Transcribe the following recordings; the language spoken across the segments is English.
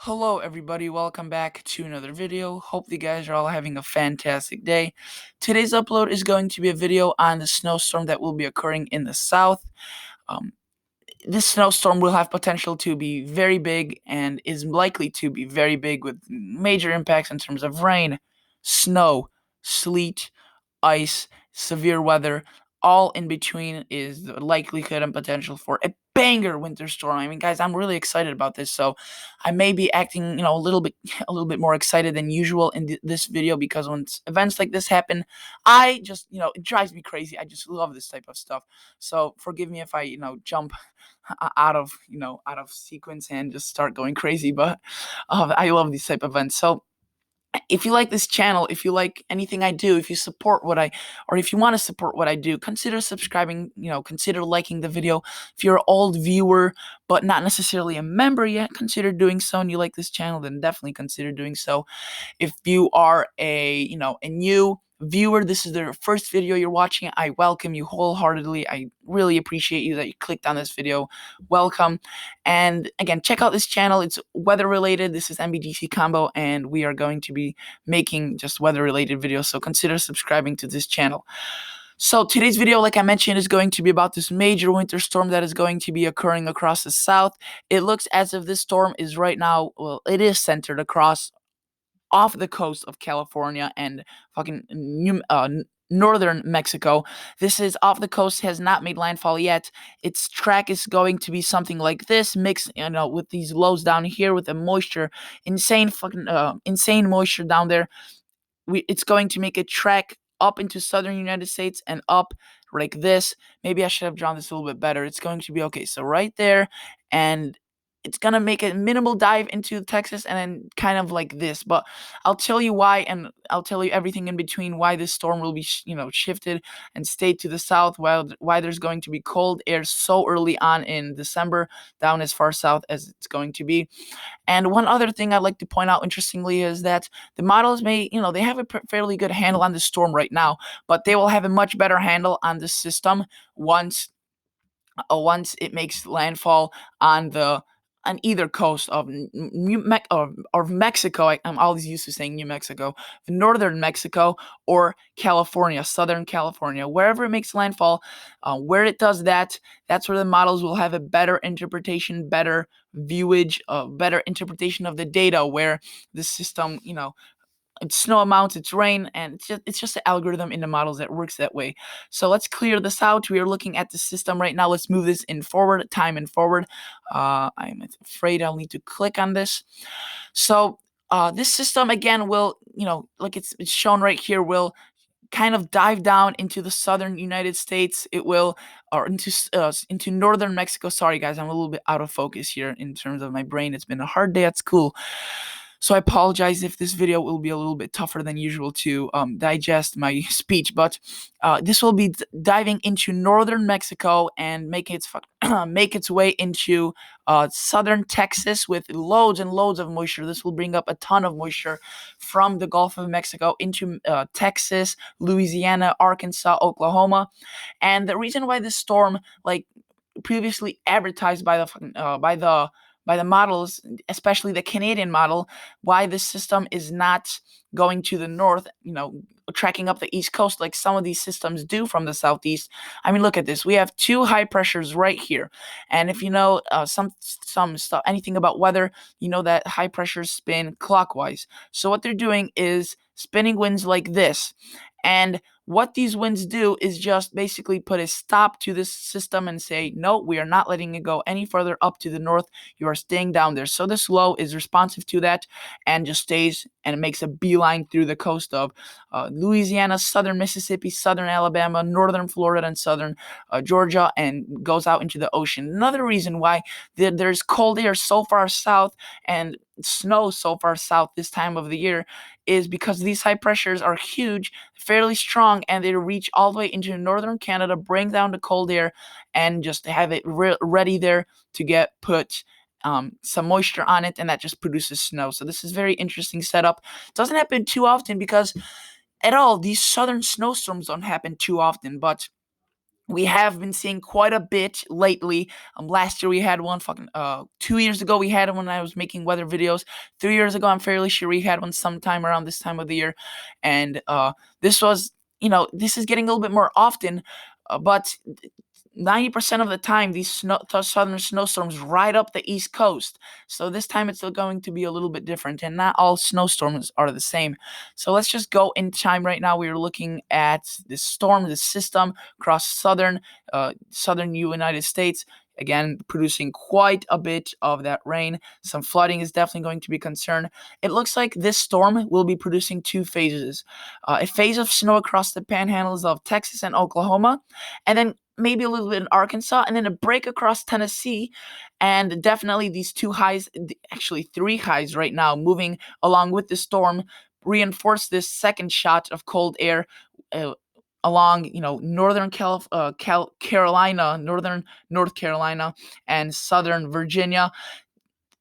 Hello everybody, welcome back to another video. Hope you guys are all having a fantastic day. Today's upload is going to be a video on the snowstorm that will be occurring in the south. Um, this snowstorm will have potential to be very big and is likely to be very big with major impacts in terms of rain, snow, sleet, ice, severe weather. All in between is the likelihood and potential for a banger winter storm. I mean, guys, I'm really excited about this. So, I may be acting, a little bit more excited than usual in this video because when events like this happen, I just, it drives me crazy. I just love this type of stuff. So, forgive me if I, jump out of sequence and just start going crazy. But I love these type of events. So if you like this channel, if you like anything I do, if you support or if you want to support what I do, consider subscribing, consider liking the video. If you're an old viewer, but not necessarily a member yet, consider doing so. And you like this channel, then definitely consider doing so. If you are a new viewer, this is the first video you're watching, I welcome you wholeheartedly. I really appreciate you that you clicked on this video. Welcome. And again, check out this channel. It's weather related. This is MBDC Combo, and we are going to be making just weather related videos. So consider subscribing to this channel. So today's video, like I mentioned, is going to be about this major winter storm that is going to be occurring across the south. It looks as if this storm is right now, well, it is centered across off the coast of California and fucking northern Mexico. This is off the coast, has not made landfall yet. Its track is going to be something like this, mixed, with these lows down here with the moisture, insane moisture down there. It's going to make a track up into southern United States and up like this. Maybe I should have drawn this a little bit better. It's going to be okay. So right there, and it's gonna make a minimal dive into Texas and then kind of like this. But I'll tell you why, and I'll tell you everything in between why this storm will be shifted and stay to the south, while why there's going to be cold air so early on in December down as far south as it's going to be. And one other thing I'd like to point out, interestingly, is that the models they have a fairly good handle on the storm right now, but they will have a much better handle on the system once it makes landfall on either coast of of Mexico. I'm always used to saying New Mexico, northern Mexico, or California, southern California, wherever it makes landfall. Where it does that, that's where the models will have a better interpretation, better viewage, better interpretation of the data, where the system, it's snow amounts, it's rain, and it's just an algorithm in the models that works that way. So let's clear this out. We are looking at the system right now. Let's move this in forward, time and forward. I'm afraid I'll need to click on this. So this system again will, like it's shown right here, will kind of dive down into the southern United States. It will, or into northern Mexico. Sorry guys, I'm a little bit out of focus here in terms of my brain. It's been a hard day at school. So I apologize if this video will be a little bit tougher than usual to digest my speech, but this will be diving into northern Mexico and make its way into southern Texas with loads and loads of moisture. This will bring up a ton of moisture from the Gulf of Mexico into Texas, Louisiana, Arkansas, Oklahoma. And the reason why this storm, like previously advertised by the models, especially the Canadian model, why this system is not going to the north, tracking up the east coast like some of these systems do from the southeast. I mean, look at this. We have two high pressures right here, and if you know some stuff, anything about weather, you know that high pressures spin clockwise. So what they're doing is spinning winds like this, and what these winds do is just basically put a stop to this system and say, no, we are not letting it go any further up to the north. You are staying down there. So this low is responsive to that and just stays, and it makes a beeline through the coast of Louisiana, southern Mississippi, southern Alabama, northern Florida, and southern Georgia, and goes out into the ocean. Another reason why there's cold air so far south and snow so far south this time of the year is because these high pressures are huge, fairly strong, and they reach all the way into northern Canada, bring down the cold air, and just have it ready there to get put some moisture on it, and that just produces snow. So this is very interesting setup. Doesn't happen too often because at all these southern snowstorms don't happen too often, but We have been seeing quite a bit lately. Last year we had one. 2 years ago we had one when I was making weather videos. 3 years ago, I'm fairly sure we had one sometime around this time of the year, and this was, this is getting a little bit more often, but 90% of the time, southern snowstorms ride up the East Coast. So this time it's still going to be a little bit different, and not all snowstorms are the same. So let's just go in time right now. We are looking at this storm, this system across southern United States. Again, producing quite a bit of that rain. Some flooding is definitely going to be a concern. It looks like this storm will be producing two phases. A phase of snow across the panhandles of Texas and Oklahoma, and then maybe a little bit in Arkansas, and then a break across Tennessee. And definitely these two highs, actually three highs right now, moving along with the storm, reinforce this second shot of cold air uh, along, northern Carolina, northern North Carolina, and southern Virginia.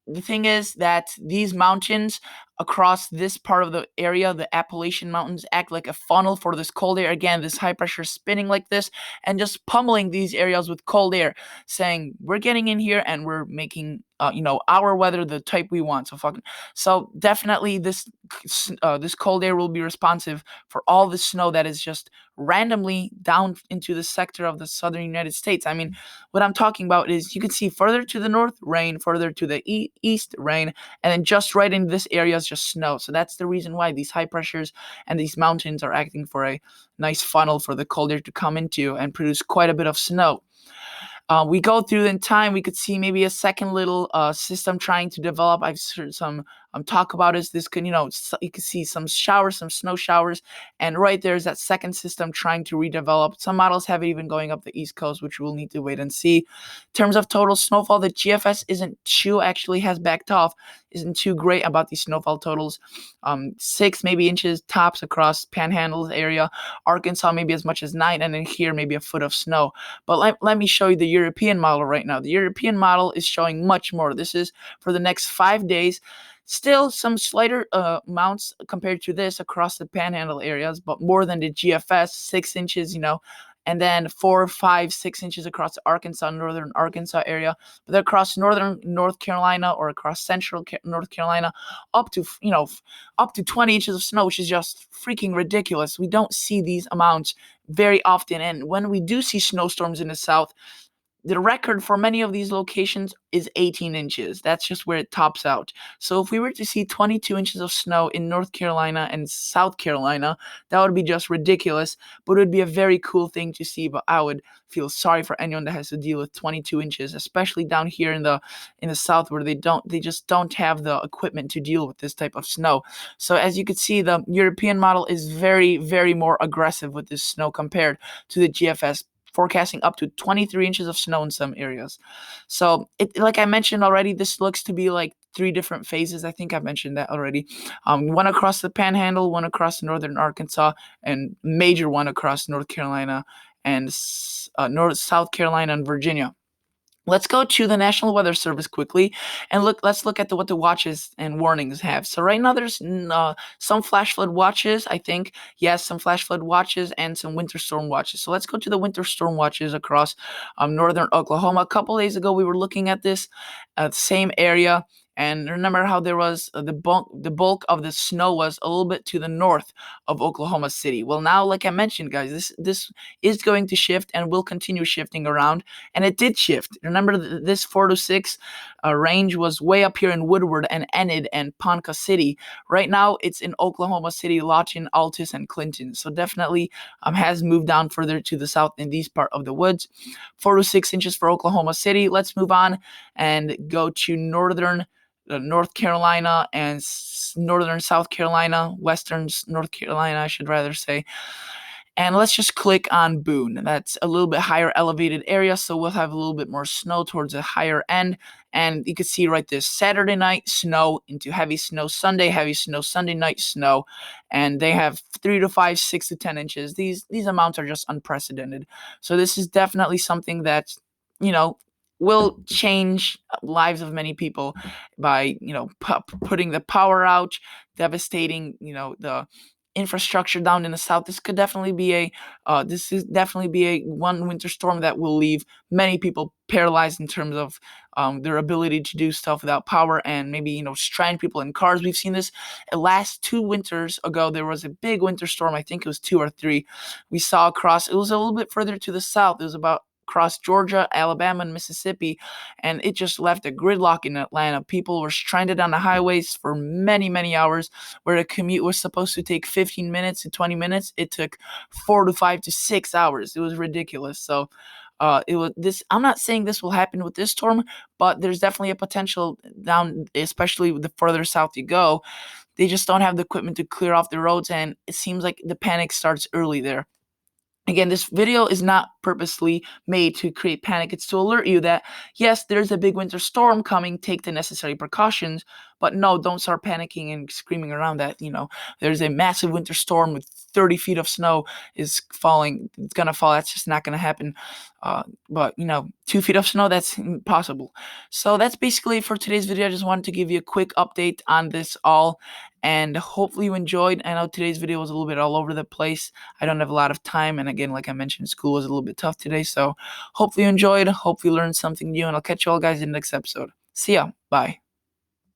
The thing is that these mountains across this part of the area, the Appalachian Mountains, act like a funnel for this cold air. Again, this high pressure spinning like this and just pummeling these areas with cold air, saying we're getting in here and we're making our weather the type we want. So definitely this cold air will be responsive for all the snow that is just randomly down into the sector of the southern United States. I mean, what I'm talking about is you can see further to the north, rain, further to the east, rain, and then just right in this area is just snow. So that's the reason why these high pressures and these mountains are acting for a nice funnel for the cold air to come into and produce quite a bit of snow. We go through in time, we could see maybe a second little system trying to develop. I've heard some talk about is this could, you can see some showers, some snow showers, and right there's that second system trying to redevelop. Some models have it even going up the East Coast, which we'll need to wait and see. In terms of total snowfall, the GFS actually has backed off, isn't too great about these snowfall totals. 6 maybe inches tops across Panhandles area, Arkansas maybe as much as 9, and then here maybe a foot of snow. But let me show you the European model right now. The European model is showing much more. This is for the next 5 days. Still some slighter amounts compared to this across the panhandle areas, but more than the GFS, 6 inches, and then 4, 5, 6 inches across the northern Arkansas area, but across northern North Carolina or across central North Carolina, up to, up to 20 inches of snow, which is just freaking ridiculous. We don't see these amounts very often. And when we do see snowstorms in the south, the record for many of these locations is 18 inches. That's just where it tops out. So if we were to see 22 inches of snow in North Carolina and South Carolina, that would be just ridiculous, but it would be a very cool thing to see. But I would feel sorry for anyone that has to deal with 22 inches, especially down here in the South, where they just don't have the equipment to deal with this type of snow. So as you can see, the European model is very, very more aggressive with this snow compared to the GFS, forecasting up to 23 inches of snow in some areas. So, like I mentioned already, this looks to be like 3 different phases. I think I mentioned that already. One across the Panhandle, one across northern Arkansas, and major one across North Carolina and South Carolina and Virginia. Let's go to the National Weather Service quickly and let's look at what the watches and warnings have. So right now there's some flash flood watches, I think. Yes, some flash flood watches and some winter storm watches. So let's go to the winter storm watches across northern Oklahoma. A couple days ago we were looking at this same area. And remember how there was the bulk of the snow was a little bit to the north of Oklahoma City. Well, now, like I mentioned, guys, this is going to shift and will continue shifting around, and it did shift. Remember, this 4 to 6 range was way up here in Woodward and Enid and Ponca City. Right now, it's in Oklahoma City, Lawton, Altus, and Clinton. So definitely has moved down further to the south in these part of the woods. 4 to 6 inches for Oklahoma City. Let's move on and go to northern North Carolina and northern South Carolina, western North Carolina, I should rather say. And let's just click on Boone. That's a little bit higher elevated area, so we'll have a little bit more snow towards the higher end. And you can see right this Saturday night, snow into heavy snow heavy snow Sunday night, snow. And they have 3 to 5, 6 to 10 inches. These amounts are just unprecedented. So this is definitely something that, will change lives of many people by, putting the power out, devastating, the infrastructure down in the south, this could definitely be a one winter storm that will leave many people paralyzed in terms of their ability to do stuff without power, and maybe strand people in cars. We've seen this last 2 winters ago. There was a big winter storm, I think it was 2 or 3, we saw across. It was a little bit further to the south. It was about across Georgia, Alabama, and Mississippi, and it just left a gridlock in Atlanta. People were stranded on the highways for many, many hours, where the commute was supposed to take 15 minutes to 20 minutes. It took 4 to 5 to 6 hours. It was ridiculous. So it was this. I'm not saying this will happen with this storm, but there's definitely a potential down, especially the further south you go. They just don't have the equipment to clear off the roads, and it seems like the panic starts early there. Again, this video is not purposely made to create panic. It's to alert you that, yes, there's a big winter storm coming. Take the necessary precautions. But no, don't start panicking and screaming around that, there's a massive winter storm with 30 feet of snow is falling. It's going to fall. That's just not going to happen. But 2 feet of snow, that's impossible. So that's basically it for today's video. I just wanted to give you a quick update on this all. And hopefully you enjoyed. I know today's video was a little bit all over the place. I don't have a lot of time. And again, like I mentioned, school was a little bit tough today. So hopefully you enjoyed. Hopefully you learned something new. And I'll catch you all guys in the next episode. See ya. Bye.